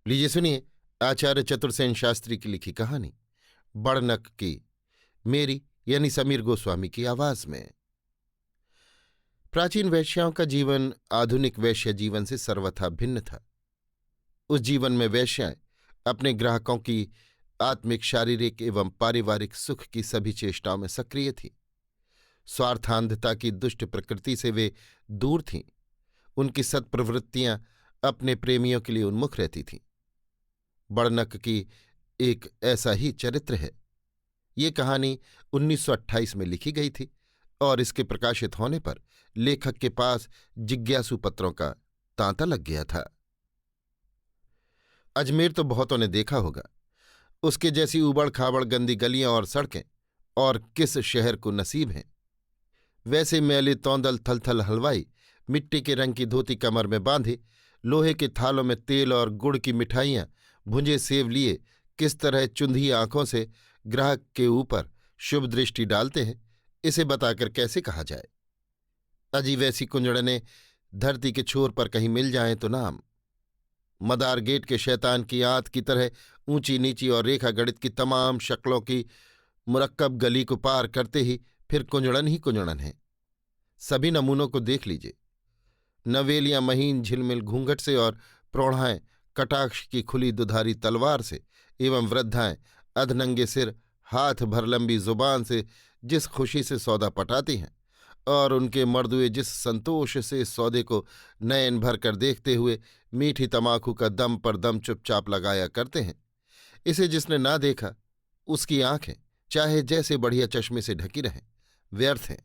लीजिए सुनिए आचार्य चतुर्सेन शास्त्री की लिखी कहानी बड़नक की, मेरी यानी समीर गोस्वामी की आवाज में। प्राचीन वैश्याओं का जीवन आधुनिक वैश्य जीवन से सर्वथा भिन्न था। उस जीवन में वैश्याएं अपने ग्राहकों की आत्मिक, शारीरिक एवं पारिवारिक सुख की सभी चेष्टाओं में सक्रिय थीं। स्वार्थांधता की दुष्ट प्रकृति से वे दूर थीं। उनकी सत्प्रवृत्तियां अपने प्रेमियों के लिए उन्मुख रहती थीं। बड़नक की एक ऐसा ही चरित्र है। ये कहानी 1928 में लिखी गई थी और इसके प्रकाशित होने पर लेखक के पास जिज्ञासु पत्रों का तांता लग गया था। अजमेर तो बहुतों ने देखा होगा। उसके जैसी उबड़ खाबड़ गंदी गलियां और सड़कें और किस शहर को नसीब हैं। वैसे मैले तौंदल थलथल हलवाई मिट्टी के रंग की धोती कमर में बांधे, लोहे के थालों में तेल और गुड़ की मिठाइयां, भुंजे सेव लिए किस तरह चुंधी आंखों से ग्राहक के ऊपर शुभ दृष्टि डालते हैं, इसे बताकर कैसे कहा जाए। अजी वैसी कुंजड़ने धरती के छोर पर कहीं मिल जाएं तो नाम। मदार गेट के शैतान की आंत की तरह ऊंची नीची और रेखा गणित की तमाम शक्लों की मुरक्कब गली को पार करते ही फिर कुंजड़न ही कुंजड़न है। सभी नमूनों को देख लीजिए। नवेलियां महीन झिलमिल घूंघट से और प्रौढ़ाएं कटाक्ष की खुली दुधारी तलवार से एवं वृद्धाएं अधनंगे सिर हाथ भर लंबी जुबान से जिस खुशी से सौदा पटाती हैं और उनके मर्दुए जिस संतोष से इस सौदे को नयन भर कर देखते हुए मीठी तमाकू का दम पर दम चुपचाप लगाया करते हैं, इसे जिसने ना देखा उसकी आंखें चाहे जैसे बढ़िया चश्मे से ढकी रहें, व्यर्थ हैं।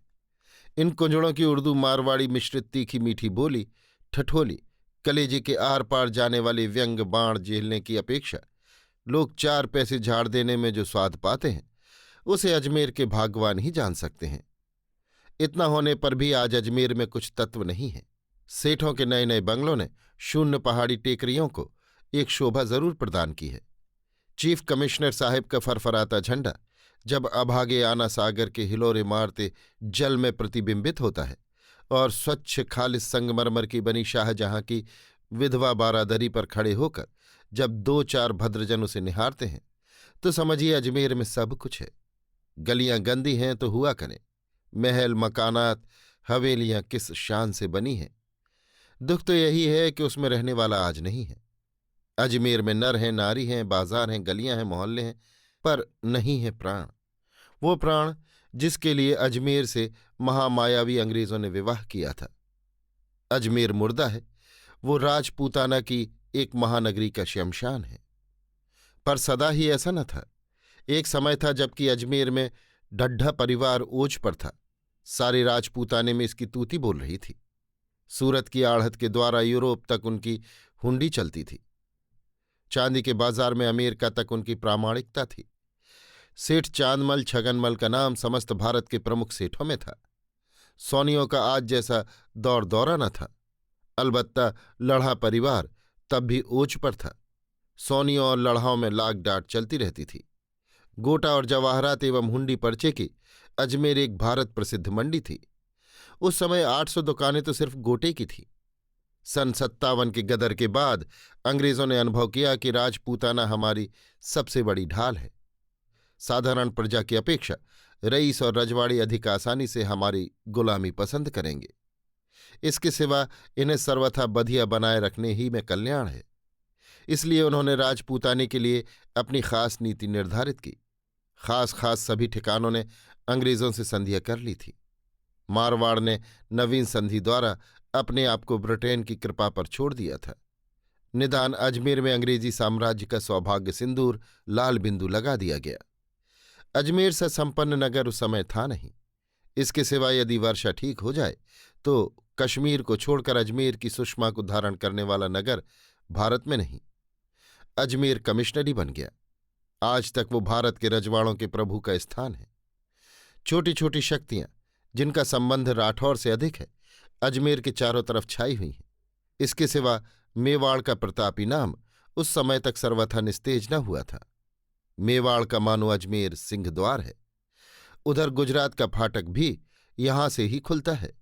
इन कुंजड़ों की उर्दू मारवाड़ी मिश्रित तीखी मीठी बोली, ठठोली, कलेजे के आर पार जाने वाले व्यंग बाण झेलने की अपेक्षा लोग 4 पैसे झाड़ देने में जो स्वाद पाते हैं, उसे अजमेर के भागवान ही जान सकते हैं। इतना होने पर भी आज अजमेर में कुछ तत्व नहीं है। सेठों के नए नए बंगलों ने शून्य पहाड़ी टेकरियों को एक शोभा जरूर प्रदान की है। चीफ कमिश्नर साहिब का फरफराता झंडा जब अभागे आना सागर के हिलोरे मारते जल में प्रतिबिंबित होता है और स्वच्छ खालिस संगमरमर की बनी शाहजहां की विधवा बारादरी पर खड़े होकर जब 2-4 भद्रजन उसे निहारते हैं, तो समझिए अजमेर में सब कुछ है। गलियां गंदी हैं तो हुआ करें, महल मकानात हवेलियां किस शान से बनी हैं। दुख तो यही है कि उसमें रहने वाला आज नहीं है। अजमेर में नर हैं, नारी हैं, बाजार हैं, गलियां हैं, मोहल्ले हैं, पर नहीं है प्राण। वो प्राण जिसके लिए अजमेर से महामायावी अंग्रेजों ने विवाह किया था। अजमेर मुर्दा है, वो राजपूताना की एक महानगरी का शमशान है। पर सदा ही ऐसा न था। एक समय था जबकि अजमेर में ढड्ढा परिवार ओज पर था। सारे राजपूताने में इसकी तूती बोल रही थी। सूरत की आढ़त के द्वारा यूरोप तक उनकी हुंडी चलती थी। चांदी के बाजार में अमेरिका तक उनकी प्रामाणिकता थी। सेठ चांदमल छगनमल का नाम समस्त भारत के प्रमुख सेठों में था। सोनियों का आज जैसा दौर दौरा न था। अलबत्ता लढ़ा परिवार तब भी ओज पर था। सोनियों और लढ़ाओं में लाग डांट चलती रहती थी। गोटा और जवाहरात एवं हुंडी पर्चे की अजमेर एक भारत प्रसिद्ध मंडी थी। उस समय 800 दुकानें तो सिर्फ गोटे की थी। सन 57 के गदर के बाद अंग्रेजों ने अनुभव किया कि राजपूताना हमारी सबसे बड़ी ढाल है। साधारण प्रजा की अपेक्षा रईस और रजवाड़ी अधिक आसानी से हमारी गुलामी पसंद करेंगे। इसके सिवा इन्हें सर्वथा बधिया बनाए रखने ही में कल्याण है। इसलिए उन्होंने राजपूताने के लिए अपनी खास नीति निर्धारित की। खास खास सभी ठिकानों ने अंग्रेजों से संधियां कर ली थी। मारवाड़ ने नवीन संधि द्वारा अपने आप को ब्रिटेन की कृपा पर छोड़ दिया था। निदान अजमेर में अंग्रेजी साम्राज्य का सौभाग्य सिंदूर लाल बिंदु लगा दिया गया। अजमेर से संपन्न नगर उस समय था नहीं। इसके सिवा यदि वर्षा ठीक हो जाए तो कश्मीर को छोड़कर अजमेर की सुषमा को धारण करने वाला नगर भारत में नहीं। अजमेर कमिश्नरी बन गया। आज तक वो भारत के रजवाड़ों के प्रभु का स्थान है। छोटी छोटी शक्तियां जिनका संबंध राठौर से अधिक है, अजमेर के चारों तरफ छाई हुई हैं। इसके सिवा मेवाड़ का प्रतापी नाम उस समय तक सर्वथा निस्तेज न हुआ था। मेवाड़ का मानो अजमेर सिंह द्वार है। उधर गुजरात का फाटक भी यहां से ही खुलता है।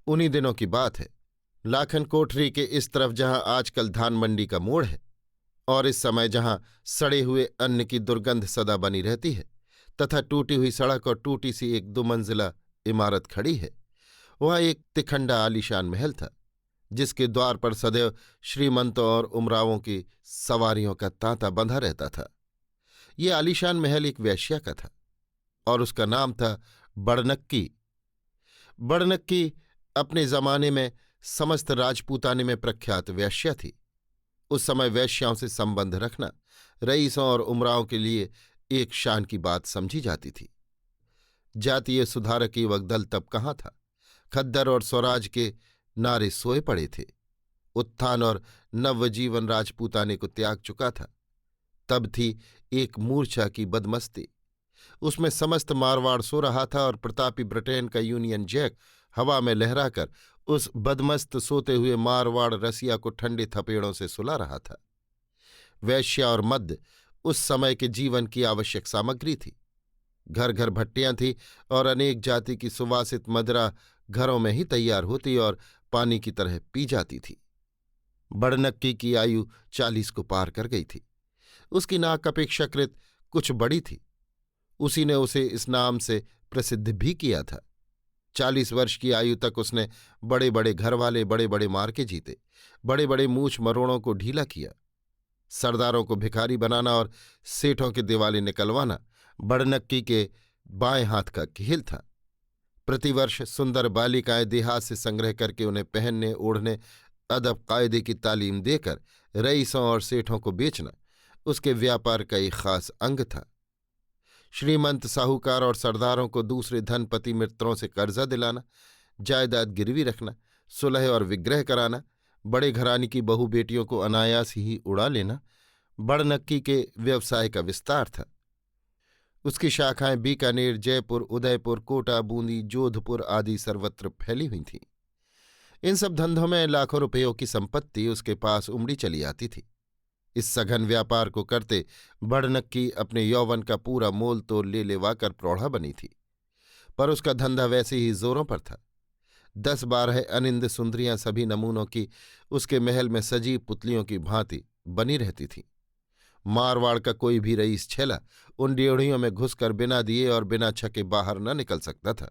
उन्हीं दिनों की बात है। लाखन कोठरी के इस तरफ जहां आजकल धान मंडी का मोड़ है, और इस समय जहां सड़े हुए अन्न की दुर्गंध सदा बनी रहती है तथा टूटी हुई सड़क और टूटी सी एक 2 मंजिला इमारत खड़ी है, वहां एक तिखंडा आलीशान महल था, जिसके द्वार पर सदैव श्रीमंतों और उमरावों की सवारियों का तांता बंधा रहता था। ये आलीशान महल एक वेश्या का था और उसका नाम था बड़नक्की। बड़नक्की अपने जमाने में समस्त राजपूताने में प्रख्यात वेश्या थी। उस समय वेश्याओं से संबंध रखना रईसों और उमरावों के लिए एक शान की बात समझी जाती थी। जातीय सुधारक युवक दल तब कहाँ था। खद्दर और स्वराज के नारे सोए पड़े थे। उत्थान और नवजीवन राजपूताने को त्याग चुका था। तब थी एक मूर्छा की बदमस्ती। उसमें समस्त मारवाड़ सो रहा था और प्रतापी ब्रिटेन का यूनियन जैक हवा में लहराकर उस बदमस्त सोते हुए मारवाड़ रसिया को ठंडे थपेड़ों से सुला रहा था। वैश्या और मद्य उस समय के जीवन की आवश्यक सामग्री थी। घर घर भट्टियां थीं और अनेक जाति की सुवासित मदिरा घरों में ही तैयार होती और पानी की तरह पी जाती थी। बड़नक्की की आयु 40 को पार कर गई थी। उसकी नाक अपेक्षाकृत कुछ बड़ी थी। उसी ने उसे इस नाम से प्रसिद्ध भी किया था। 40 वर्ष की आयु तक उसने बड़े बड़े घरवाले बड़े बड़े मार्के जीते, बड़े बड़े मूछ मरोड़ों को ढीला किया। सरदारों को भिखारी बनाना और सेठों के दिवाले निकलवाना बड़नक्की के बाएं हाथ का खेल था। प्रतिवर्ष सुंदर बालिकाएं देहात से संग्रह करके उन्हें पहनने ओढ़ने अदब कायदे की तालीम देकर रईसों और सेठों को बेचना उसके व्यापार का एक खास अंग था। श्रीमंत साहूकार और सरदारों को दूसरे धनपति मित्रों से कर्जा दिलाना, जायदाद गिरवी रखना, सुलह और विग्रह कराना, बड़े घराने की बहू बेटियों को अनायास ही उड़ा लेना बड़नक्की के व्यवसाय का विस्तार था। उसकी शाखाएं बीकानेर, जयपुर, उदयपुर, कोटा, बूंदी, जोधपुर आदि सर्वत्र फैली हुई थीं। इन सब धंधों में लाखों रुपयों की संपत्ति उसके पास उमड़ी चली आती थी। इस सघन व्यापार को करते बड़नक्की अपने यौवन का पूरा मोल तो ले लेवाकर प्रौढ़ा बनी थी, पर उसका धंधा वैसे ही जोरों पर था। 10-12 अनिंद सुंदरियां सभी नमूनों की उसके महल में सजी पुतलियों की भांति बनी रहती थीं। मारवाड़ का कोई भी रईस छेला उन ड्योढ़ियों में घुसकर बिना दिए और बिना छके बाहर न निकल सकता था।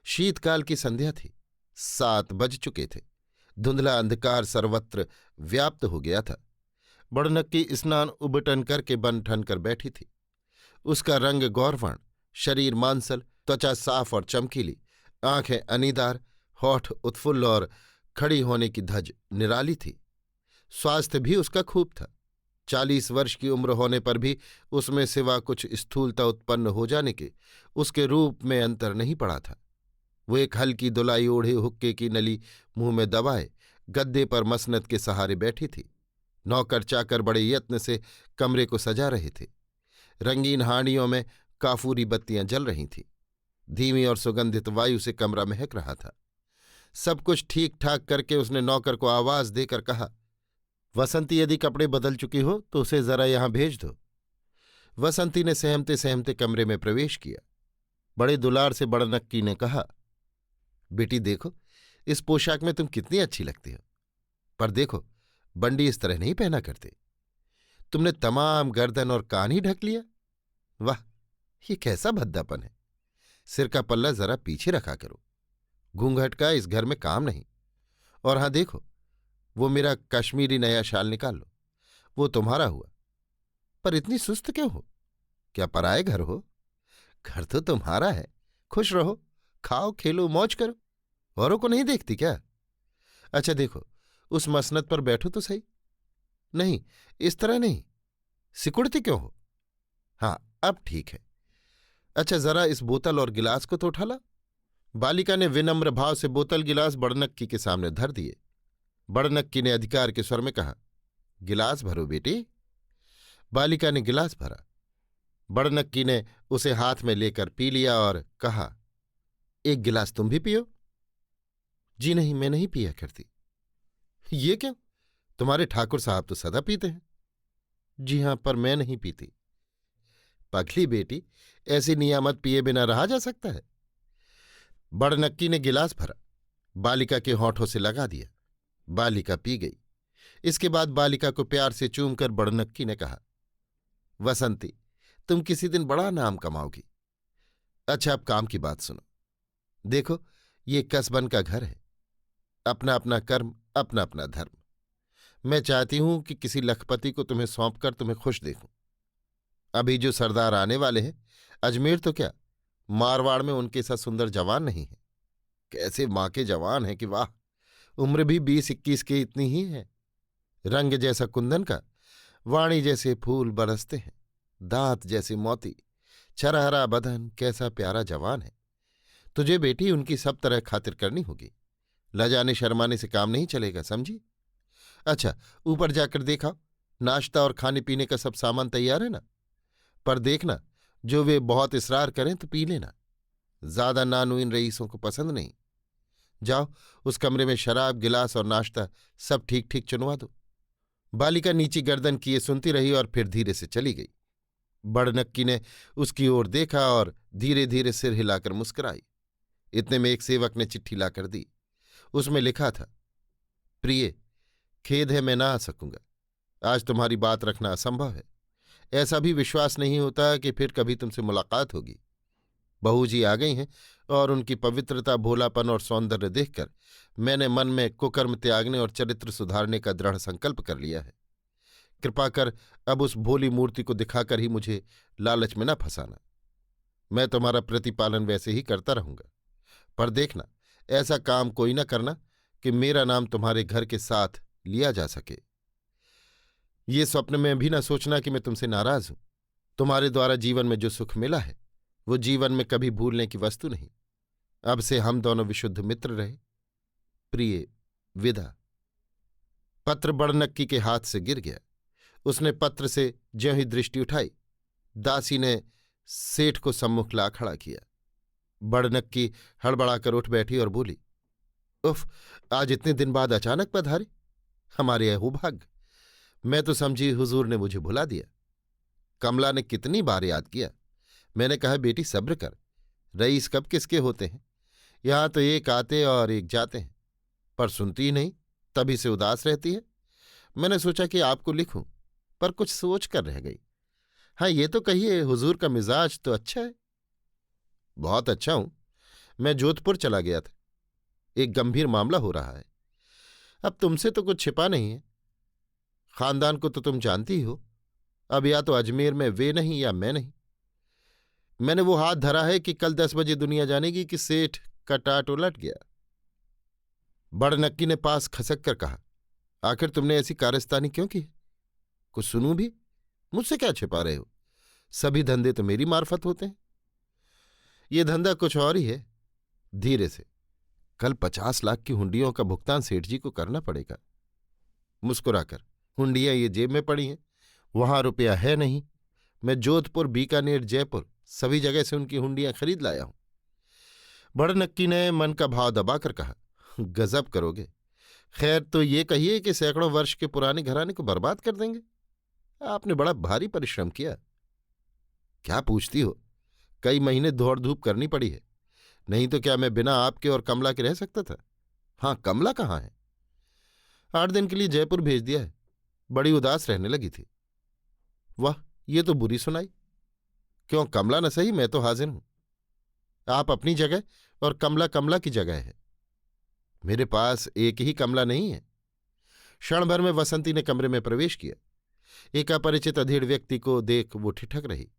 शीतकाल की संध्या थी। 7 बज चुके थे। धुंधला अंधकार सर्वत्र व्याप्त हो गया था। बड़नक्की स्नान उबटन करके बन ठन कर बैठी थी। उसका रंग गौरवर्ण, शरीर मांसल, त्वचा साफ और चमकीली, आंखें अनीदार, होठ उत्फुल्ल और खड़ी होने की धज निराली थी। स्वास्थ्य भी उसका खूब था। 40 वर्ष की उम्र होने पर भी उसमें सिवा कुछ स्थूलता उत्पन्न हो जाने के उसके रूप में अंतर नहीं पड़ा था। वो एक हल्की दुलाई ओढ़े हुक्के की नली मुंह में दबाए गद्दे पर मसनद के सहारे बैठी थी। नौकर चाकर बड़े यत्न से कमरे को सजा रहे थे। रंगीन हांडियों में काफूरी बत्तियां जल रही थीं। धीमी और सुगंधित वायु से कमरा महक रहा था। सब कुछ ठीक ठाक करके उसने नौकर को आवाज देकर कहा, वसंती यदि कपड़े बदल चुकी हो तो उसे जरा यहां भेज दो। वसंती ने सहमते सहमते कमरे में प्रवेश किया। बड़े दुलार से बड़नक्की ने कहा, बेटी देखो, इस पोशाक में तुम कितनी अच्छी लगती हो, पर देखो बंडी इस तरह नहीं पहना करते। तुमने तमाम गर्दन और कान ही ढक लिया। वाह, ये कैसा भद्दापन है। सिर का पल्ला जरा पीछे रखा करो। घूंघट का इस घर में काम नहीं। और हाँ देखो, वो मेरा कश्मीरी नया शाल निकाल लो, वो तुम्हारा हुआ। पर इतनी सुस्त क्यों हो? क्या पराए घर हो? घर तो तुम्हारा है। खुश रहो, खाओ, खेलो, मौज करो। औरों को नहीं देखती क्या? अच्छा देखो, उस मसनद पर बैठो तो सही। नहीं, इस तरह नहीं। सिकुड़ती क्यों हो? हाँ, अब ठीक है। अच्छा, जरा इस बोतल और गिलास को तो उठा ला। बालिका ने विनम्र भाव से बोतल गिलास बड़नक्की के सामने धर दिए। बड़नक्की ने अधिकार के स्वर में कहा, गिलास भरो बेटी। बालिका ने गिलास भरा। बड़नक्की ने उसे हाथ में लेकर पी लिया और कहा, एक गिलास तुम भी पियो। जी नहीं, मैं नहीं पिया करती। ये क्यों? तुम्हारे ठाकुर साहब तो सदा पीते हैं। जी हां, पर मैं नहीं पीती। पगली बेटी, ऐसी नियामत पिए बिना रहा जा सकता है? बड़नक्की ने गिलास भरा, बालिका के होठों से लगा दिया। बालिका पी गई। इसके बाद बालिका को प्यार से चूमकर बड़नक्की ने कहा, वसंती, तुम किसी दिन बड़ा नाम कमाओगी। अच्छा, अब काम की बात सुनो। देखो, ये कसबन का घर है, अपना अपना कर्म, अपना अपना धर्म। मैं चाहती हूं कि किसी लखपति को तुम्हें सौंपकर तुम्हें खुश देखूं। अभी जो सरदार आने वाले हैं, अजमेर तो क्या, मारवाड़ में उनके सा सुंदर जवान नहीं है। कैसे माँ के जवान है कि वाह! उम्र भी 20-21 की इतनी ही है। रंग जैसा कुंदन का, वाणी जैसे फूल बरसते हैं, दांत जैसे मोती, छरहरा बदन, कैसा प्यारा जवान है। तुझे बेटी उनकी सब तरह खातिर करनी होगी। लजाने शर्माने से काम नहीं चलेगा, समझी? अच्छा, ऊपर जाकर देखा, नाश्ता और खाने पीने का सब सामान तैयार है ना? पर देखना, जो वे बहुत इसरार करें तो पी लेना। ज्यादा नानू इन रईसों को पसंद नहीं। जाओ, उस कमरे में शराब, गिलास और नाश्ता सब ठीक ठीक चुनवा दो। बालिका नीची गर्दन किए सुनती रही और फिर धीरे से चली गई। बड़नक्की ने उसकी ओर देखा और धीरे धीरे सिर हिलाकर मुस्कुराई। इतने में एक सेवक ने चिट्ठी लाकर दी। उसमें लिखा था, प्रिय, खेद है मैं ना आ सकूंगा। आज तुम्हारी बात रखना असंभव है। ऐसा भी विश्वास नहीं होता कि फिर कभी तुमसे मुलाकात होगी। बहू जी आ गई हैं और उनकी पवित्रता, भोलापन और सौंदर्य देखकर मैंने मन में कुकर्म त्यागने और चरित्र सुधारने का दृढ़ संकल्प कर लिया है। कृपा कर अब उस भोली मूर्ति को दिखाकर ही मुझे लालच में न फंसाना। मैं तुम्हारा प्रतिपालन वैसे ही करता रहूंगा, पर देखना, ऐसा काम कोई न करना कि मेरा नाम तुम्हारे घर के साथ लिया जा सके। ये स्वप्न में भी न सोचना कि मैं तुमसे नाराज हूं। तुम्हारे द्वारा जीवन में जो सुख मिला है वो जीवन में कभी भूलने की वस्तु नहीं। अब से हम दोनों विशुद्ध मित्र रहे। प्रिय, विदा। पत्र बड़नक्की के हाथ से गिर गया। उसने पत्र से ज्यों ही दृष्टि उठाई, दासी ने सेठ को सम्मुख ला खड़ा किया। बड़नक्की हड़बड़ाकर उठ बैठी और बोली, उफ, आज इतने दिन बाद अचानक पधारे। हमारे अहोभाग्य। मैं तो समझी हुजूर ने मुझे भुला दिया। कमला ने कितनी बार याद किया। मैंने कहा, बेटी सब्र कर, रईस कब किसके होते हैं। यहां तो एक आते और एक जाते हैं, पर सुनती ही नहीं, तभी से उदास रहती है। मैंने सोचा कि आपको लिखूं, पर कुछ सोच कर रह गई। हाँ, ये तो कहिए, हुजूर का मिजाज तो अच्छा है। बहुत अच्छा हूं। मैं जोधपुर चला गया था। एक गंभीर मामला हो रहा है। अब तुमसे तो कुछ छिपा नहीं है। खानदान को तो तुम जानती ही हो। अब या तो अजमेर में वे नहीं या मैं नहीं। मैंने वो हाथ धरा है कि कल 10 बजे दुनिया जानेगी कि सेठ का टाट उलट गया। बड़नक्की ने पास खसक कर कहा, आखिर तुमने ऐसी कारस्तानी क्यों की? कुछ सुनूं भी? मुझसे क्या छिपा रहे हो? सभी धंधे तो मेरी मार्फत होते हैं। ये धंधा कुछ और ही है। धीरे से, कल 50 लाख की हुंडियों का भुगतान सेठ जी को करना पड़ेगा। मुस्कुराकर, हुंडियां ये जेब में पड़ी हैं, वहां रुपया है नहीं। मैं जोधपुर, बीकानेर, जयपुर सभी जगह से उनकी हुंडियां खरीद लाया हूं। बड़नक्की ने मन का भाव दबाकर कहा, गजब करोगे। खैर, तो ये कहिए कि सैकड़ों वर्ष के पुराने घराने को बर्बाद कर देंगे? आपने बड़ा भारी परिश्रम किया। क्या पूछती हो? कई महीने दौड़ धूप करनी पड़ी है। नहीं तो क्या मैं बिना आपके और कमला के रह सकता था? हाँ, कमला कहाँ है? 8 दिन के लिए जयपुर भेज दिया है। बड़ी उदास रहने लगी थी। वाह, ये तो बुरी सुनाई। क्यों, कमला न सही, मैं तो हाजिर हूं। आप अपनी जगह और कमला कमला की जगह है। मेरे पास एक ही कमला नहीं है। क्षण भर में वसंती ने कमरे में प्रवेश किया। एक अपरिचित अधेड़ व्यक्ति को देख वो ठिठक रही।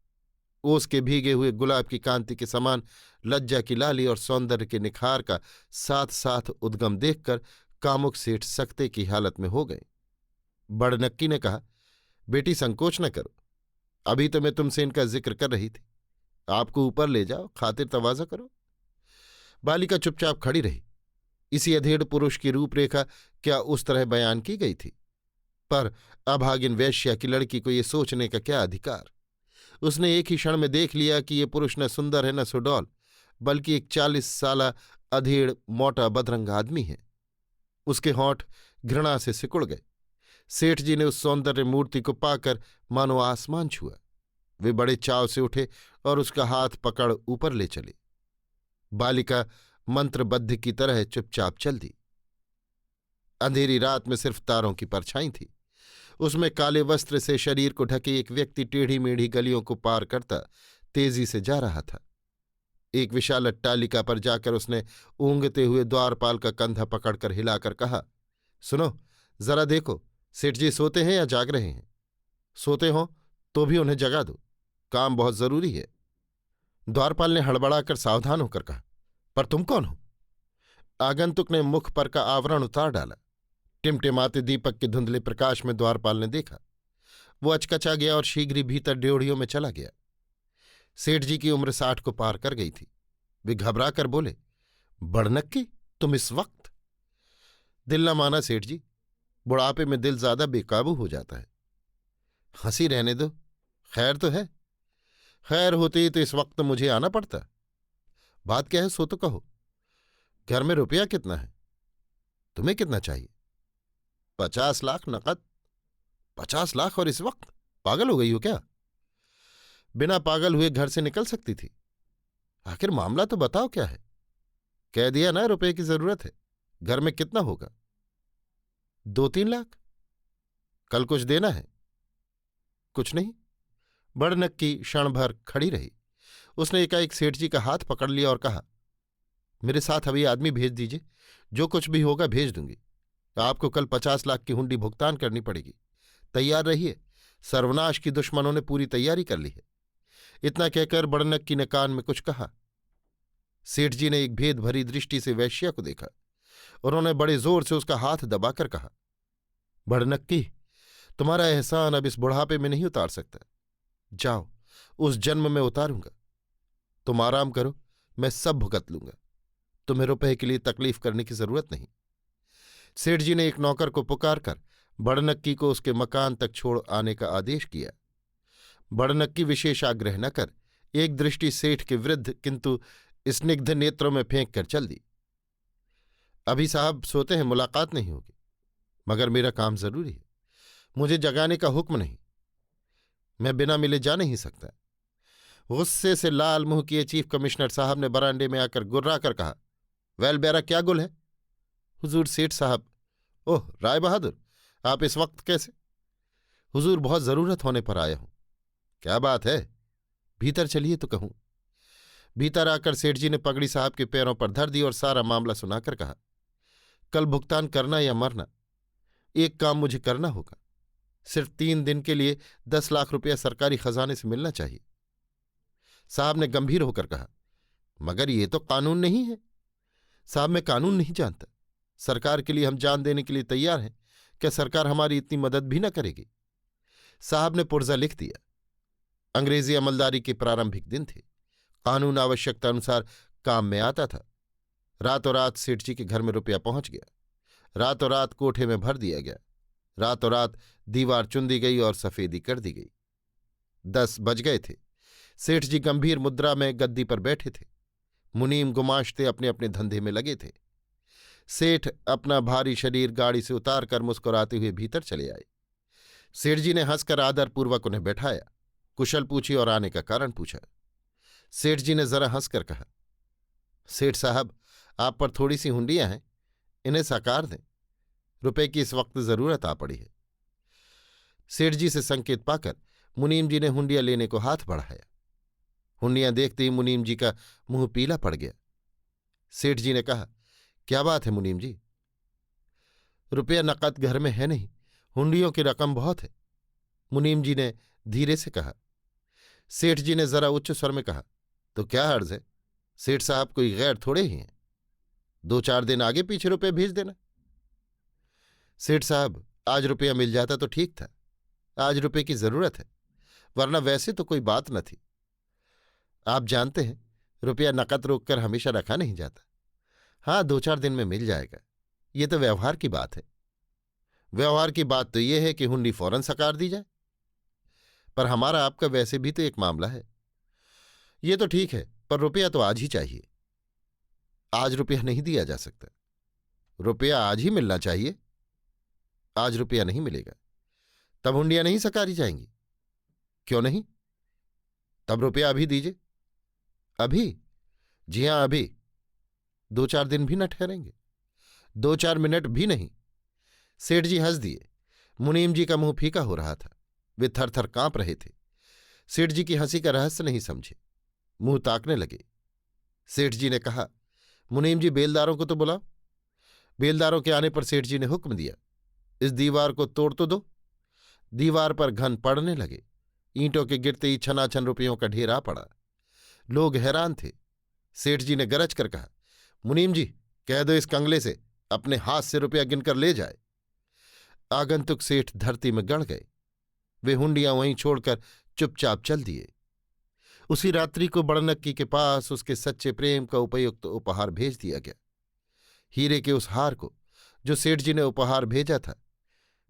ओस के भीगे हुए गुलाब की कांति के समान लज्जा की लाली और सौंदर्य के निखार का साथ साथ उद्गम देखकर कामुक सेठ सकते की हालत में हो गए। बड़नक्की ने कहा, बेटी संकोच न करो, अभी तो मैं तुमसे इनका जिक्र कर रही थी। आपको ऊपर ले जाओ, खातिर तवाज़ा करो। बालिका चुपचाप खड़ी रही। इसी अधेड़ पुरुष की रूपरेखा क्या उस तरह बयान की गई थी? पर अभागिन वेश्या की लड़की को ये सोचने का क्या अधिकार? उसने एक ही क्षण में देख लिया कि ये पुरुष न सुंदर है न सुडौल, बल्कि एक 40 साला अधेड़ मोटा बदरंग आदमी है। उसके होंठ घृणा से सिकुड़ गए। सेठ जी ने उस सौंदर्य मूर्ति को पाकर मानो आसमान छुआ। वे बड़े चाव से उठे और उसका हाथ पकड़ ऊपर ले चले। बालिका मंत्रबद्ध की तरह चुपचाप चल दी। अंधेरी रात में सिर्फ तारों की परछाई थी। उसमें काले वस्त्र से शरीर को ढके एक व्यक्ति टेढ़ी मेढ़ी गलियों को पार करता तेजी से जा रहा था। एक विशाल अट्टालिका पर जाकर उसने ऊँघते हुए द्वारपाल का कंधा पकड़कर हिलाकर कहा, सुनो, जरा देखो, सेठ जी सोते हैं या जाग रहे हैं? सोते हों तो भी उन्हें जगा दो, काम बहुत जरूरी है। द्वारपाल ने हड़बड़ाकर सावधान होकर कहा, पर तुम कौन हो? आगंतुक ने मुख पर का आवरण उतार डाला। टिमटिमाते दीपक के धुंधले प्रकाश में द्वारपाल ने देखा। वो अचकचा गया और शीघ्र ही भीतर ड्योढ़ियों में चला गया। सेठ जी की उम्र 60 को पार कर गई थी। वे घबरा कर बोले, बड़नक्की, तुम इस वक्त? दिल न माना सेठ जी, बुढ़ापे में दिल ज्यादा बेकाबू हो जाता है। हंसी रहने दो, खैर तो है। खैर होती ही तो इस वक्त मुझे आना पड़ता। बात क्या है सो तो कहो। घर में रुपया कितना है? तुम्हें कितना चाहिए? 50 लाख नकद। 50 लाख और इस वक्त? पागल हो गई हो क्या? बिना पागल हुए घर से निकल सकती थी? आखिर मामला तो बताओ क्या है। कह दिया ना रुपए की जरूरत है। घर में कितना होगा? 2-3 लाख। कल कुछ देना है? कुछ नहीं। बड़नक्की क्षण भर खड़ी रही। उसने एकाएक सेठ जी का हाथ पकड़ लिया और कहा, मेरे साथ अभी आदमी भेज दीजिए, जो कुछ भी होगा भेज दूंगी। आपको कल 50 लाख की हुंडी भुगतान करनी पड़ेगी। तैयार रहिए, सर्वनाश की दुश्मनों ने पूरी तैयारी कर ली है। इतना कहकर बड़नक्की ने कान में कुछ कहा। सेठ जी ने एक भेद भरी दृष्टि से वैश्या को देखा। उन्होंने बड़े जोर से उसका हाथ दबाकर कहा, बड़नक्की, तुम्हारा एहसान अब इस बुढ़ापे में नहीं उतार सकता। जाओ, उस जन्म में उतारूंगा। तुम आराम करो, मैं सब भुगत लूंगा। तुम्हें रुपए के लिए तकलीफ करने की जरूरत नहीं। सेठ जी ने एक नौकर को पुकारकर बड़नक्की को उसके मकान तक छोड़ आने का आदेश किया। बड़नक्की विशेष आग्रह न कर एक दृष्टि सेठ के वृद्ध किंतु स्निग्ध नेत्रों में फेंक कर चल दी। अभी साहब सोते हैं, मुलाकात नहीं होगी। मगर मेरा काम जरूरी है, मुझे जगाने का हुक्म नहीं। मैं बिना मिले जा नहीं सकता। गुस्से से लाल मुंह किए चीफ कमिश्नर साहब ने बरांडे में आकर गुर्रा कर कहा, वेल बेरा, क्या गुल है? हुजूर सेठ साहब। ओह राय बहादुर, आप इस वक्त कैसे? हुजूर बहुत जरूरत होने पर आया हूं। क्या बात है? भीतर चलिए तो कहूं। भीतर आकर सेठ जी ने पगड़ी साहब के पैरों पर धर दी और सारा मामला सुनाकर कहा, कल भुगतान करना या मरना, एक काम मुझे करना होगा। सिर्फ 3 दिन के लिए 10 लाख रुपया सरकारी खजाने से मिलना चाहिए। साहब ने गंभीर होकर कहा, मगर ये तो कानून नहीं है। साहब, मैं कानून नहीं जानता। सरकार के लिए हम जान देने के लिए तैयार हैं। क्या सरकार हमारी इतनी मदद भी न करेगी? साहब ने पुर्जा लिख दिया। अंग्रेजी अमलदारी के प्रारंभिक दिन थे। कानून आवश्यकता अनुसार काम में आता था। रातों रात सेठ जी के घर में रुपया पहुंच गया। रातों रात कोठे में भर दिया गया। रातों रात दीवार चुन दी गई और सफेदी कर दी गई। 10 बज गए थे। सेठ जी गंभीर मुद्रा में गद्दी पर बैठे थे। मुनीम गुमाश्ते अपने अपने धंधे में लगे थे। सेठ अपना भारी शरीर गाड़ी से उतारकर मुस्कुराते हुए भीतर चले आए। सेठ जी ने हंसकर आदरपूर्वक उन्हें बैठाया, कुशल पूछी और आने का कारण पूछा। सेठ जी ने जरा हंसकर कहा, सेठ साहब, आप पर थोड़ी सी हुंडियां हैं, इन्हें साकार दें। रुपए की इस वक्त जरूरत आ पड़ी है। सेठ जी से संकेत पाकर मुनीम जी ने हुंडियां लेने को हाथ बढ़ाया। हुंडियां देखते ही मुनीम जी का मुंह पीला पड़ गया। सेठ जी ने कहा, क्या बात है मुनीम जी? रुपया नकद घर में है नहीं, हुंडियों की रकम बहुत है, मुनीम जी ने धीरे से कहा। सेठ जी ने जरा उच्च स्वर में कहा, तो क्या अर्ज है? सेठ साहब कोई गैर थोड़े ही हैं। 2-4 दिन आगे पीछे रुपये भेज देना। सेठ साहब, आज रुपया मिल जाता तो ठीक था। आज रुपये की जरूरत है, वरना वैसे तो कोई बात न थी। आप जानते हैं, रुपया नकद रोककर हमेशा रखा नहीं जाता। हाँ, 2-4 दिन में मिल जाएगा। ये तो व्यवहार की बात है। व्यवहार की बात तो ये है कि हुंडी फौरन सकार दी जाए। पर हमारा आपका वैसे भी तो एक मामला है। ये तो ठीक है, पर रुपया तो आज ही चाहिए। आज रुपया नहीं दिया जा सकता। रुपया आज ही मिलना चाहिए। आज रुपया नहीं मिलेगा, तब हुंडियां नहीं सकारी जाएंगी। क्यों नहीं? तब रुपया अभी दीजिए। अभी? जी हां, अभी। 2-4 दिन भी न ठहरेंगे? 2-4 मिनट भी नहीं। सेठ जी हंस दिए। मुनीम जी का मुंह फीका हो रहा था। वे थर थर कांप रहे थे। सेठ जी की हंसी का रहस्य नहीं समझे, मुंह ताकने लगे। सेठ जी ने कहा, मुनीम जी बेलदारों को तो बुलाओ। बेलदारों के आने पर सेठ जी ने हुक्म दिया, इस दीवार को तोड़ तो दो। दीवार पर घन पड़ने लगे। ईंटों के गिरते ही छनाछन रुपयों का ढेर आ पड़ा। लोग हैरान थे। सेठ जी ने गरज कर कहा, मुनीम जी कह दो इस कंगले से अपने हाथ से रुपया गिनकर ले जाए। आगंतुक सेठ धरती में गड़ गए। वे हुंडियां वहीं छोड़कर चुपचाप चल दिए। उसी रात्रि को बड़नक्की के पास उसके सच्चे प्रेम का उपयुक्त उपहार भेज दिया गया। हीरे के उस हार को जो सेठ जी ने उपहार भेजा था,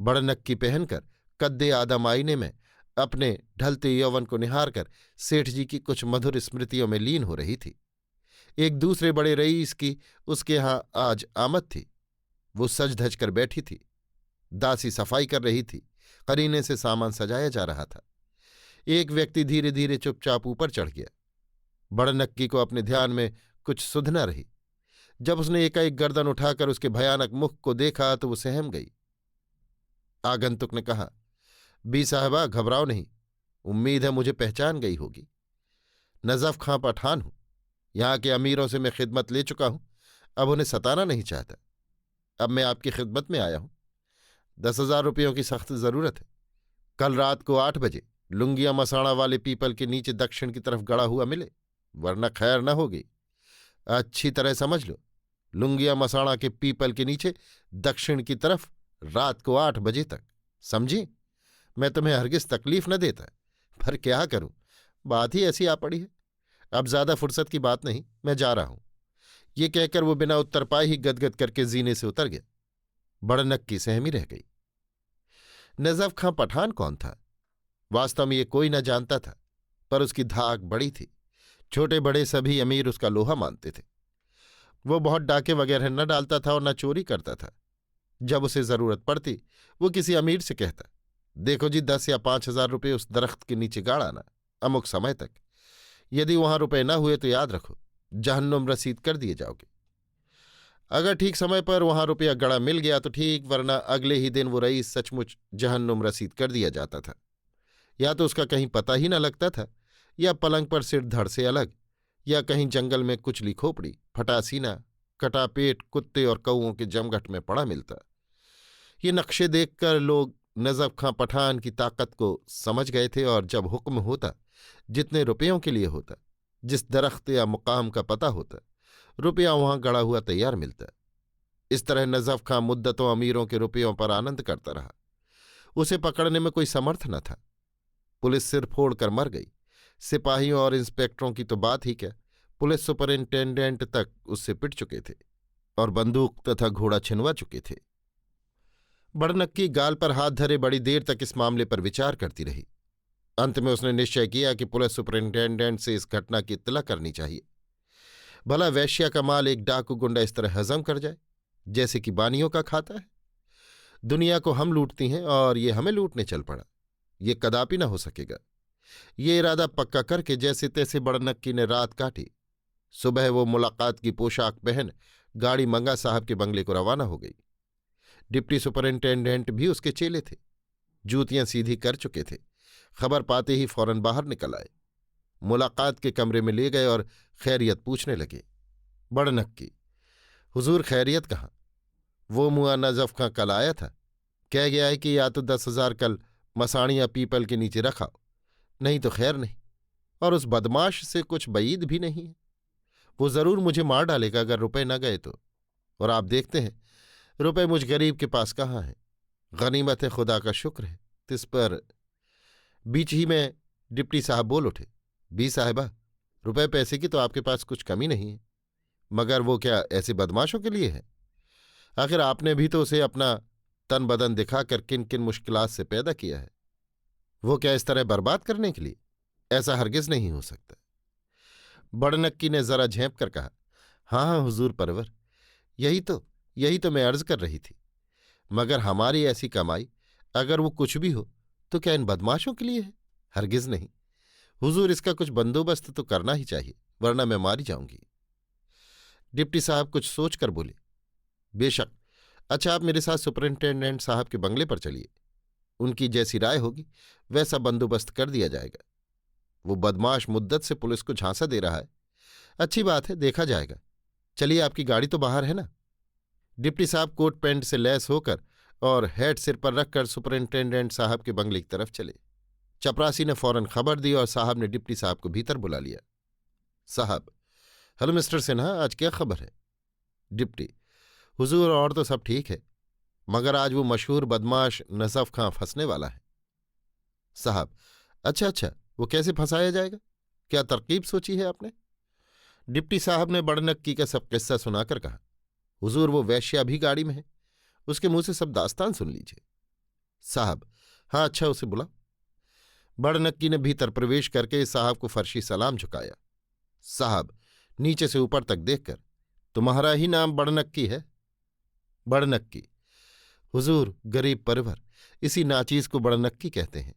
बड़नक्की पहनकर कद्दे आदम आईने में अपने ढलते यौवन को निहारकर सेठ जी की कुछ मधुर स्मृतियों में लीन हो रही थी। एक दूसरे बड़े रईस की उसके यहां आज आमद थी। वो सज धज कर बैठी थी। दासी सफाई कर रही थी। करीने से सामान सजाया जा रहा था। एक व्यक्ति धीरे धीरे चुपचाप ऊपर चढ़ गया। बड़नक्की को अपने ध्यान में कुछ सुध न रही। जब उसने एकाएक गर्दन उठाकर उसके भयानक मुख को देखा तो वो सहम गई। आगंतुक ने कहा, बी साहबा घबराओ नहीं, उम्मीद है मुझे पहचान गई होगी। नजफ खां पठान हूं। यहां के अमीरों से मैं खिदमत ले चुका हूं, अब उन्हें सताना नहीं चाहता। अब मैं आपकी खिदमत में आया हूं। 10,000 रुपयों की सख्त जरूरत है। कल रात को 8 बजे लुंगिया मसाणा वाले पीपल के नीचे दक्षिण की तरफ गड़ा हुआ मिले, वरना खैर न होगी। अच्छी तरह समझ लो, लुंगिया मसाणा के पीपल के नीचे दक्षिण की तरफ रात को 8 बजे तक। समझी? मैं तुम्हें हरगिज तकलीफ न देता, पर क्या करूं, बात ही ऐसी आ पड़ी है। अब ज्यादा फुर्सत की बात नहीं, मैं जा रहा हूं। ये कहकर वो बिना उत्तर पाए ही गदगद करके जीने से उतर गया। बड़नक्की सहमी रह गई। नजफ खां पठान कौन था? वास्तव में ये कोई न जानता था, पर उसकी धाक बड़ी थी। छोटे बड़े सभी अमीर उसका लोहा मानते थे। वो बहुत डाके वगैरह न डालता था और न चोरी करता था। जब उसे जरूरत पड़ती वो किसी अमीर से कहता, देखो जी 10 या 5,000 रुपये उस दरख्त के नीचे गाड़ आना, अमुक समय तक। यदि वहां रुपए न हुए तो याद रखो, जहन्नुम रसीद कर दिए जाओगे। अगर ठीक समय पर वहां रुपया गड़ा मिल गया तो ठीक, वरना अगले ही दिन वो रईस सचमुच जहन्नुम रसीद कर दिया जाता था। या तो उसका कहीं पता ही न लगता था, या पलंग पर सिर धड़ से अलग, या कहीं जंगल में कुचली खोपड़ी, फटा सीना, कटा पेट कुत्ते और कौओं के जमघट में पड़ा मिलता। ये नक्शे देखकर लोग नजफ खां पठान की ताकत को समझ गए थे, और जब हुक्म होता, जितने रुपयों के लिए होता, जिस दरख्त या मुकाम का पता होता, रुपया वहां गड़ा हुआ तैयार मिलता। इस तरह नजफ खां मुद्दतों अमीरों के रुपयों पर आनंद करता रहा। उसे पकड़ने में कोई समर्थ न था। पुलिस सिर फोड़कर मर गई। सिपाहियों और इंस्पेक्टरों की तो बात ही क्या, पुलिस सुपरिंटेंडेंट तक उससे पिट चुके थे और बंदूक तथा घोड़ा छिनवा चुके थे। बड़नक्की गाल पर हाथ धरे बड़ी देर तक इस मामले पर विचार करती रही। अंत में उसने निश्चय किया कि पुलिस सुपरिंटेंडेंट से इस घटना की इत्तला करनी चाहिए। भला वेश्या का माल एक डाकू गुंडा इस तरह हजम कर जाए जैसे कि बानियों का खाता है। दुनिया को हम लूटती हैं और ये हमें लूटने चल पड़ा, ये कदापि न हो सकेगा। ये इरादा पक्का करके जैसे तैसे बड़नक्की ने रात काटी। सुबह वो मुलाकात की पोशाक पहन गाड़ी मंगा साहब के बंगले को रवाना हो गई। डिप्टी सुपरिंटेंडेंट भी उसके चेले थे। जूतियां सीधी कर चुके थे। खबर पाते ही फौरन बाहर निकल आए। मुलाकात के कमरे में ले गए और खैरियत पूछने लगे। बड़नक्की, हुजूर खैरियत कहाँ? वो मुआ नजफ खां कल आया था, कह गया है कि या तो 10,000 कल मसाणिया पीपल के नीचे रखाओ, नहीं तो खैर नहीं। और उस बदमाश से कुछ बईद भी नहीं है। वो जरूर मुझे मार डालेगा अगर रुपए न गए तो। और आप देखते हैं रुपए मुझ गरीब के पास कहाँ हैं। गनीमत है, खुदा का शुक्र है। तिस पर बीच ही में डिप्टी साहब बोल उठे, बी साहिबा रुपए पैसे की तो आपके पास कुछ कमी नहीं है, मगर वो क्या ऐसे बदमाशों के लिए है? आखिर आपने भी तो उसे अपना तन बदन दिखाकर किन किन मुश्किलात से पैदा किया है। वो क्या इस तरह बर्बाद करने के लिए? ऐसा हरगिज नहीं हो सकता। बड़नक्की ने जरा झेंप कर कहा, हाँ हाँ हुजूर परवर, यही तो मैं अर्ज कर रही थी। मगर हमारी ऐसी कमाई, अगर वो कुछ भी हो तो क्या इन बदमाशों के लिए है? हरगिज नहीं। हुजूर इसका कुछ बंदोबस्त तो करना ही चाहिए, वरना मैं मारी जाऊंगी। डिप्टी साहब कुछ सोचकर बोले, बेशक अच्छा, आप मेरे साथ सुपरिंटेंडेंट साहब के बंगले पर चलिए। उनकी जैसी राय होगी वैसा बंदोबस्त कर दिया जाएगा। वो बदमाश मुद्दत से पुलिस को झांसा दे रहा है। अच्छी बात है, देखा जाएगा। चलिए, आपकी गाड़ी तो बाहर है ना। डिप्टी साहब कोट पैंट से लैस होकर और हैट सिर पर रखकर सुपरिंटेंडेंट साहब के बंगले की तरफ चले। चपरासी ने फौरन खबर दी और साहब ने डिप्टी साहब को भीतर बुला लिया। साहब: हेलो मिस्टर सिन्हा, आज क्या खबर है? डिप्टी: हुजूर, और तो सब ठीक है, मगर आज वो मशहूर बदमाश नजफ खां फंसने वाला है। साहब: अच्छा अच्छा, वो कैसे फंसाया जाएगा? क्या तरकीब सोची है आपने? डिप्टी साहब ने बड़नक्की का सब किस्सा सुनाकर कहा। हुजूर, वो वेश्या भी गाड़ी में है, उसके मुंह से सब दास्तान सुन लीजिए। साहब: हाँ, अच्छा, उसे बुला। बड़नक्की ने भीतर प्रवेश करके साहब को फर्शी सलाम झुकाया। साहब नीचे से ऊपर तक देखकर: तुम्हारा ही नाम बड़नक्की है? बड़नक्की: हुजूर, गरीब परवर, इसी नाचीज को बड़नक्की कहते हैं।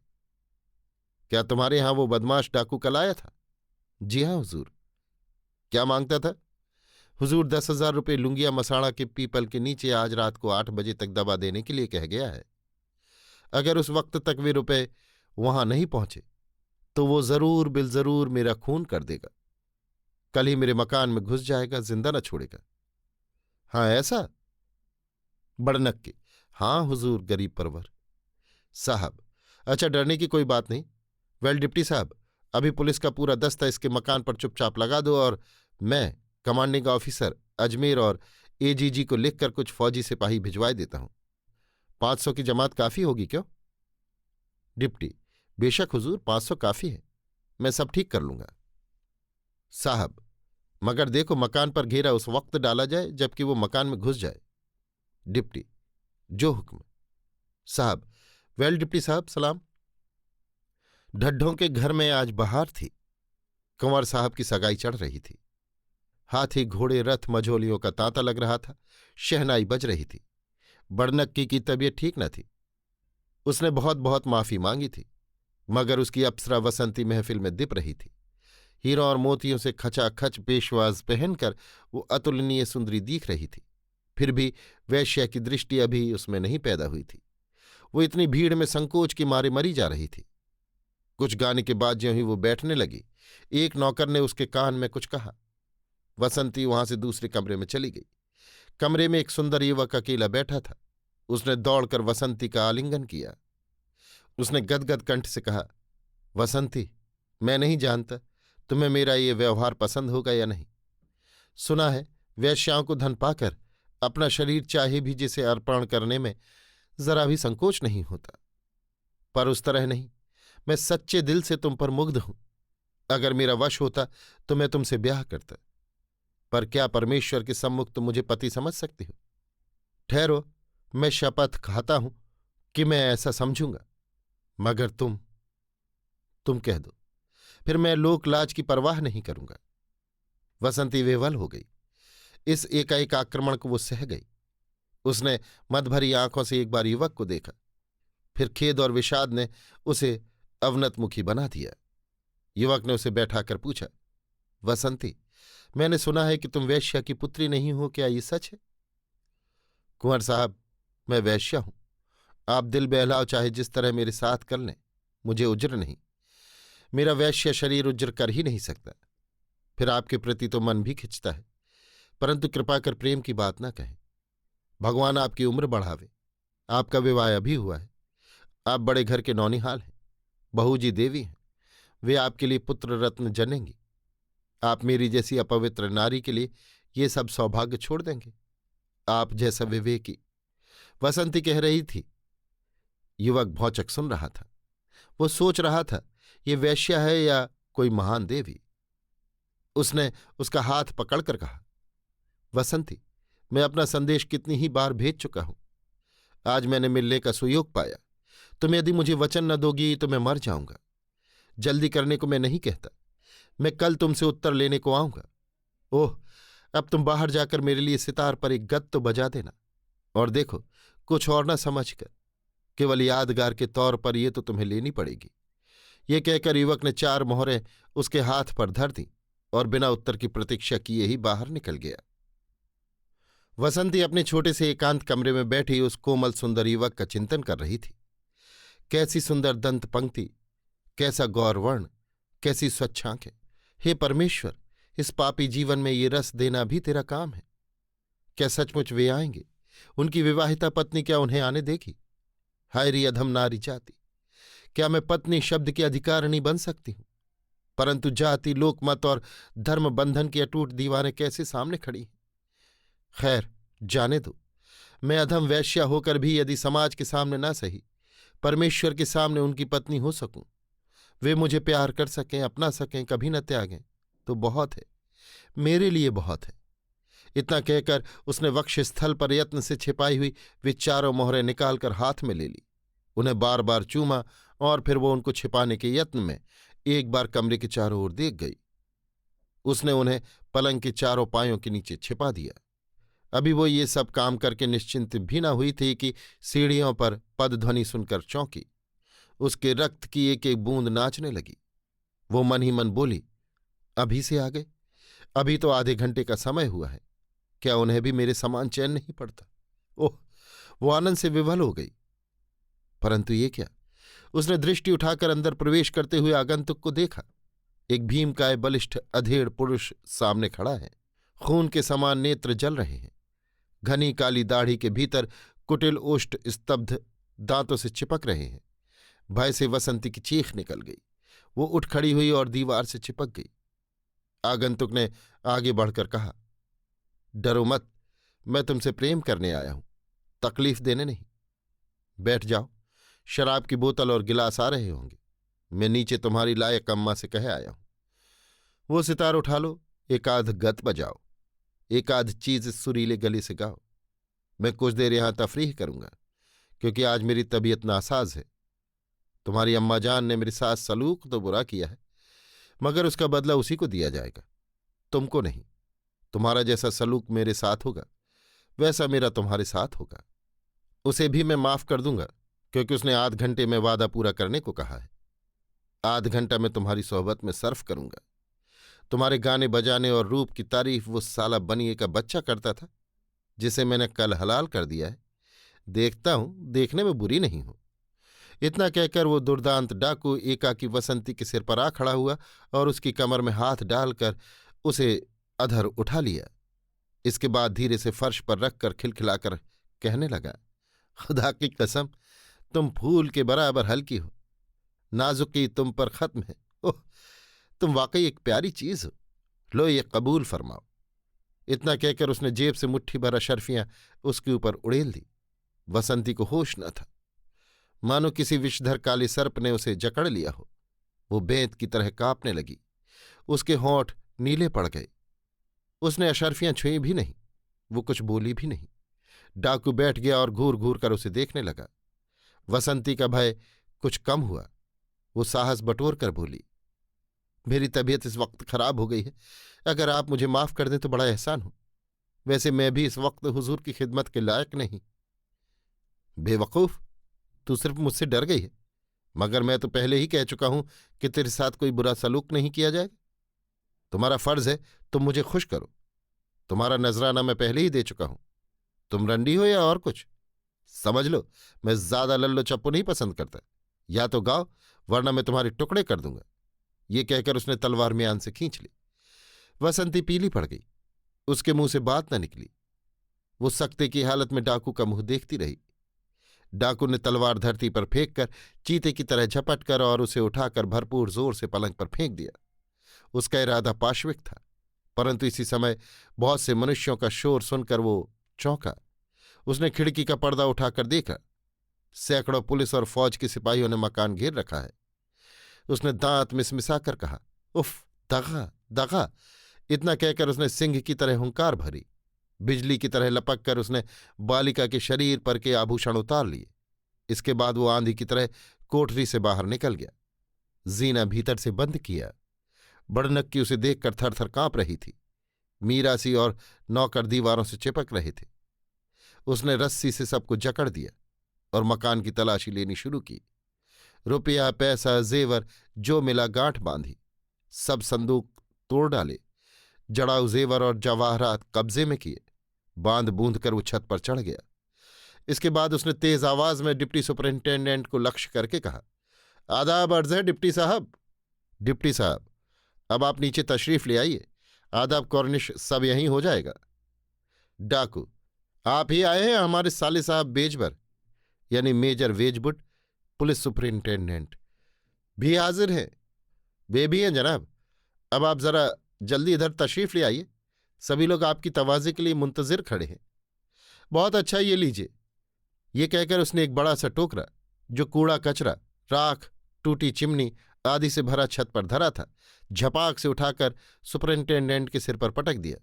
क्या तुम्हारे यहां वो बदमाश डाकू कल आया था? जी हाँ हुजूर। क्या मांगता था? हुजूर, 10,000 रुपये लुंगिया मसाड़ा के पीपल के नीचे आज रात को 8 बजे तक दबा देने के लिए कह गया है। अगर उस वक्त तक वे रुपए वहां नहीं पहुंचे तो वो जरूर बिलजरूर मेरा खून कर देगा। कल ही मेरे मकान में घुस जाएगा, जिंदा न छोड़ेगा। हाँ, ऐसा? बड़नक्की: हाँ हुजूर, गरीब परवर। साहब: अच्छा, डरने की कोई बात नहीं। वेल डिप्टी साहब, अभी पुलिस का पूरा दस्ता इसके मकान पर चुपचाप लगा दो और मैं कमांडिंग ऑफिसर अजमेर और एजीजी को लिखकर कुछ फौजी सिपाही भिजवाए देता हूं। 500 की जमात काफी होगी क्यों? डिप्टी: बेशक हुजूर, 500 काफी है, मैं सब ठीक कर लूंगा। साहब: मगर देखो, मकान पर घेरा उस वक्त डाला जाए जबकि वो मकान में घुस जाए। डिप्टी: जो हुक्म। साहब: वेल डिप्टी साहब, सलाम। ढड्ढों के घर में आज बहार थी। कंवर साहब की सगाई चढ़ रही थी। हाथी घोड़े रथ मझोलियों का तांता लग रहा था। शहनाई बज रही थी। बड़नक्की की तबीयत ठीक न थी। उसने बहुत बहुत माफी मांगी थी, मगर उसकी अप्सरा वसंती महफिल में दिप रही थी। हीरों और मोतियों से खचाखच पेशवाज पहनकर वो अतुलनीय सुंदरी दिख रही थी। फिर भी वैश्या की दृष्टि अभी उसमें नहीं पैदा हुई थी। वो इतनी भीड़ में संकोच के मारे मरी जा रही थी। कुछ गाने के बाद ज्यों ही वो बैठने लगी, एक नौकर ने उसके कान में कुछ कहा। वसंती वहां से दूसरे कमरे में चली गई। कमरे में एक सुंदर युवक अकेला बैठा था। उसने दौड़कर वसंती का आलिंगन किया। उसने गदगद कंठ से कहा, वसंती, मैं नहीं जानता तुम्हें मेरा ये व्यवहार पसंद होगा या नहीं। सुना है वेश्याओं को धन पाकर अपना शरीर चाहे भी जिसे अर्पण करने में जरा भी संकोच नहीं होता, पर उस तरह नहीं। मैं सच्चे दिल से तुम पर मुग्ध हूं। अगर मेरा वश होता तो मैं तुमसे ब्याह करता, पर क्या परमेश्वर के सम्मुख तुम मुझे पति समझ सकती हो? ठहरो, मैं शपथ खाता हूं कि मैं ऐसा समझूंगा, मगर तुम कह दो, फिर मैं लोक लाज की परवाह नहीं करूंगा। वसंती विह्वल हो गई। इस एकाएक आक्रमण को वो सह गई। उसने मदभरी आंखों से एक बार युवक को देखा, फिर खेद और विषाद ने उसे अवनतमुखी बना दिया। युवक ने उसे बैठाकर पूछा, वसंती, मैंने सुना है कि तुम वैश्या की पुत्री नहीं हो, क्या ये सच है? कुंवर साहब, मैं वैश्या हूं। आप दिल बहलाओ चाहे जिस तरह मेरे साथ कर लें, मुझे उज्र नहीं। मेरा वैश्य शरीर उज्र कर ही नहीं सकता। फिर आपके प्रति तो मन भी खिंचता है, परंतु कृपा कर प्रेम की बात ना कहें। भगवान आपकी उम्र बढ़ावे। आपका विवाह अभी हुआ है। आप बड़े घर के नौनिहाल हैं, बहू जी देवी हैं। वे आपके लिए पुत्र रत्न जनेंगी। आप मेरी जैसी अपवित्र नारी के लिए ये सब सौभाग्य छोड़ देंगे? आप जैसा विवेकी। वसंती कह रही थी। युवक भौचक सुन रहा था। वो सोच रहा था, ये वैश्या है या कोई महान देवी। उसने उसका हाथ पकड़कर कहा, वसंती, मैं अपना संदेश कितनी ही बार भेज चुका हूं। आज मैंने मिलने का सुयोग पाया। तुम यदि मुझे वचन न दोगी तो मैं मर जाऊंगा। जल्दी करने को मैं नहीं कहता। मैं कल तुमसे उत्तर लेने को आऊंगा। ओह, अब तुम बाहर जाकर मेरे लिए सितार पर एक गत तो बजा देना। और देखो, कुछ और न समझकर, केवल यादगार के तौर पर ये तो तुम्हें लेनी पड़ेगी। ये कहकर युवक ने 4 मोहरें उसके हाथ पर धर दी और बिना उत्तर की प्रतीक्षा किए ही बाहर निकल गया। वसंती अपने छोटे से एकांत कमरे में बैठी उस कोमल सुंदर युवक का चिंतन कर रही थी। कैसी सुंदर दंत पंक्ति, कैसा गौरवर्ण, कैसी स्वच्छ आंखें। हे परमेश्वर, इस पापी जीवन में ये रस देना भी तेरा काम है। क्या सचमुच वे आएंगे? उनकी विवाहिता पत्नी क्या उन्हें आने देगी? हाय री अधम नारी जाति! क्या मैं पत्नी शब्द की अधिकारिणी बन सकती हूं? परंतु जाति, लोकमत और धर्म बंधन की अटूट दीवारें कैसे सामने खड़ी हैं। खैर, जाने दो। मैं अधम वैश्या होकर भी यदि समाज के सामने ना सही, परमेश्वर के सामने उनकी पत्नी हो सकूं, वे मुझे प्यार कर सकें, अपना सकें, कभी न त्यागें, तो बहुत है, मेरे लिए बहुत है। इतना कहकर उसने वक्षस्थल पर यत्न से छिपाई हुई वे चारों मोहरें निकालकर हाथ में ले ली, उन्हें बार बार चूमा और फिर वो उनको छिपाने के यत्न में एक बार कमरे के चारों ओर देख गई। उसने उन्हें पलंग के चारों पायों के नीचे छिपा दिया। अभी वो ये सब काम करके निश्चिंत भी न हुई थी कि सीढ़ियों पर पदध्वनि सुनकर चौंकी। उसके रक्त की एक एक बूंद नाचने लगी। वो मन ही मन बोली, अभी से आ गए? अभी तो आधे घंटे का समय हुआ है। क्या उन्हें भी मेरे समान चैन नहीं पड़ता? ओह! वो आनंद से विवल हो गई। परंतु ये क्या? उसने दृष्टि उठाकर अंदर प्रवेश करते हुए आगंतुक को देखा। एक भीमकाय बलिष्ठ अधेड़ पुरुष सामने खड़ा है। खून के समान नेत्र जल रहे हैं। घनी काली दाढ़ी के भीतर कुटिल ओष्ठ स्तब्ध दांतों से चिपक रहे हैं। भय से वसंती की चीख निकल गई। वो उठ खड़ी हुई और दीवार से चिपक गई। आगंतुक ने आगे बढ़कर कहा, डरो मत, मैं तुमसे प्रेम करने आया हूं, तकलीफ देने नहीं। बैठ जाओ, शराब की बोतल और गिलास आ रहे होंगे। मैं नीचे तुम्हारी लायक अम्मा से कह आया हूं। वो सितार उठा लो, एक आध गत बजाओ, एक आध चीज सुरीले गले से गाओ। मैं कुछ देर यहां तफरीह करूंगा, क्योंकि आज मेरी तबीयत नासाज है। तुम्हारी अम्मा जान ने मेरे साथ सलूक तो बुरा किया है, मगर उसका बदला उसी को दिया जाएगा, तुमको नहीं। तुम्हारा जैसा सलूक मेरे साथ होगा, वैसा मेरा तुम्हारे साथ होगा। उसे भी मैं माफ कर दूंगा, क्योंकि उसने आध घंटे में वादा पूरा करने को कहा है। आध घंटा मैं तुम्हारी सोहबत में सर्फ करूंगा। तुम्हारे गाने बजाने और रूप की तारीफ वो साला बनिए का बच्चा करता था, जिसे मैंने कल हलाल कर दिया है। देखता हूं, देखने में बुरी नहीं हूं। इतना कहकर वो दुर्दांत डाकू एकाकी वसंती के सिर पर आ खड़ा हुआ और उसकी कमर में हाथ डालकर उसे अधर उठा लिया। इसके बाद धीरे से फर्श पर रखकर खिलखिलाकर कहने लगा, खुदा की कसम, तुम फूल के बराबर हल्की हो, नाजुकी तुम पर खत्म है। ओह, तुम वाकई एक प्यारी चीज हो। लो, ये कबूल फरमाओ। इतना कहकर उसने जेब से मुट्ठी भर अशर्फियां उसके ऊपर उड़ेल दी। वसंती को होश न था, मानो किसी विषधर काले सर्प ने उसे जकड़ लिया हो। वो बेंत की तरह कांपने लगी। उसके होंठ नीले पड़ गए। उसने अशर्फियां छुई भी नहीं, वो कुछ बोली भी नहीं। डाकू बैठ गया और घूर घूर कर उसे देखने लगा। वसंती का भय कुछ कम हुआ। वो साहस बटोर कर बोली, मेरी तबीयत इस वक्त खराब हो गई है, अगर आप मुझे माफ कर दें तो बड़ा एहसान हो। वैसे मैं भी इस वक्त हुजूर की खिदमत के लायक नहीं। बेवकूफ, तू सिर्फ मुझसे डर गई है, मगर मैं तो पहले ही कह चुका हूं कि तेरे साथ कोई बुरा सलूक नहीं किया जाएगा। तुम्हारा फर्ज है तुम मुझे खुश करो। तुम्हारा नजराना मैं पहले ही दे चुका हूं। तुम रंडी हो या और कुछ, समझ लो मैं ज्यादा लल्लो चप्पू नहीं पसंद करता। या तो गाओ, वरना मैं तुम्हारे टुकड़े कर दूंगा। ये कहकर उसने तलवार म्यान से खींच ली। वसंती पीली पड़ गई। उसके मुंह से बात न निकली। वो सकते की हालत में डाकू का मुंह देखती रही। डाकू ने तलवार धरती पर फेंक कर चीते की तरह झपट कर और उसे उठाकर भरपूर जोर से पलंग पर फेंक दिया। उसका इरादा पाशविक था, परंतु इसी समय बहुत से मनुष्यों का शोर सुनकर वो चौंका। उसने खिड़की का पर्दा उठाकर देखा। सैकड़ों पुलिस और फौज के सिपाहियों ने मकान घेर रखा है। उसने दांत मिसमिसाकर कहा, उफ, दगा दगा। इतना कहकर उसने सिंह की तरह हुंकार भरी। बिजली की तरह लपक कर उसने बालिका के शरीर पर के आभूषण उतार लिए। इसके बाद वो आंधी की तरह कोठरी से बाहर निकल गया। जीना भीतर से बंद किया। बड़नक्की उसे देखकर थर थर कांप रही थी। मीरासी और नौकर दीवारों से चिपक रहे थे। उसने रस्सी से सबको जकड़ दिया और मकान की तलाशी लेनी शुरू की। रुपया, पैसा, जेवर जो मिला गांठ बांधी। सब संदूक तोड़ डाले। जड़ाऊ जेवर और जवाहरात कब्जे में किए। बांध बूंद कर वो छत पर चढ़ गया। इसके बाद उसने तेज आवाज में डिप्टी सुपरिंटेंडेंट को लक्ष्य करके कहा, आदाब अर्ज है डिप्टी साहब। डिप्टी साहब, अब आप नीचे तशरीफ ले आइए, आदाब कॉर्निश सब यहीं हो जाएगा। डाकू, आप ही आए हैं? हमारे साले साहब बेजबर यानी मेजर वेजबुट पुलिस सुपरिंटेंडेंट भी हाजिर हैं। वे भी हैं जनाब। अब आप जरा जल्दी इधर तशरीफ ले आइए, सभी लोग आपकी तवाज़े के लिए मुंतजिर खड़े हैं। बहुत अच्छा, ये लीजिए। ये कहकर उसने एक बड़ा सा टोकरा, जो कूड़ा कचरा, राख, टूटी चिमनी आदि से भरा छत पर धरा था, झपाक से उठाकर सुपरिंटेंडेंट के सिर पर पटक दिया।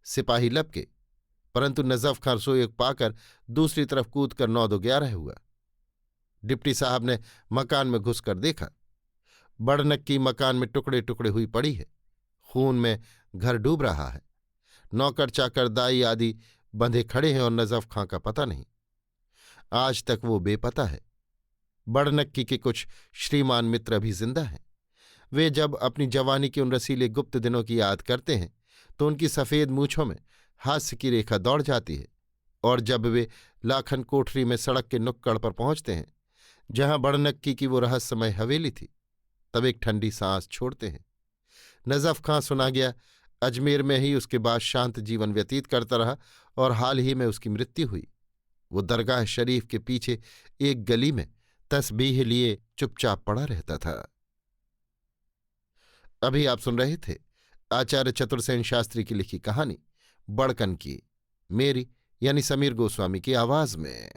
सिपाही लपके, परंतु नजफ खां सोए पाकर दूसरी तरफ कूद कर 9-2-11 हुआ। डिप्टी साहब ने मकान में घुसकर देखा। बड़नक्की मकान में टुकड़े टुकड़े हुई पड़ी है, खून में घर डूब रहा है। नौकर चाकर दाई आदि बंधे खड़े हैं और नजफ खां का पता नहीं। आज तक वो बेपता है। बड़नक्की के कुछ श्रीमान मित्र अभी जिंदा हैं। वे जब अपनी जवानी के उन रसीले गुप्त दिनों की याद करते हैं तो उनकी सफ़ेद मूछों में हास्य की रेखा दौड़ जाती है, और जब वे लाखन कोठरी में सड़क के नुक्कड़ पर पहुंचते हैं जहां बड़नक्की की वो रहस्यमय हवेली थी, तब एक ठंडी सांस छोड़ते हैं। नजफ खां सुना गया अजमेर में ही उसके बाद शांत जीवन व्यतीत करता रहा और हाल ही में उसकी मृत्यु हुई। वो दरगाह शरीफ के पीछे एक गली में तस्बीह लिए चुपचाप पड़ा रहता था। अभी आप सुन रहे थे आचार्य चतुर्सेन शास्त्री की लिखी कहानी बड़कन की, मेरी यानी समीर गोस्वामी की आवाज में।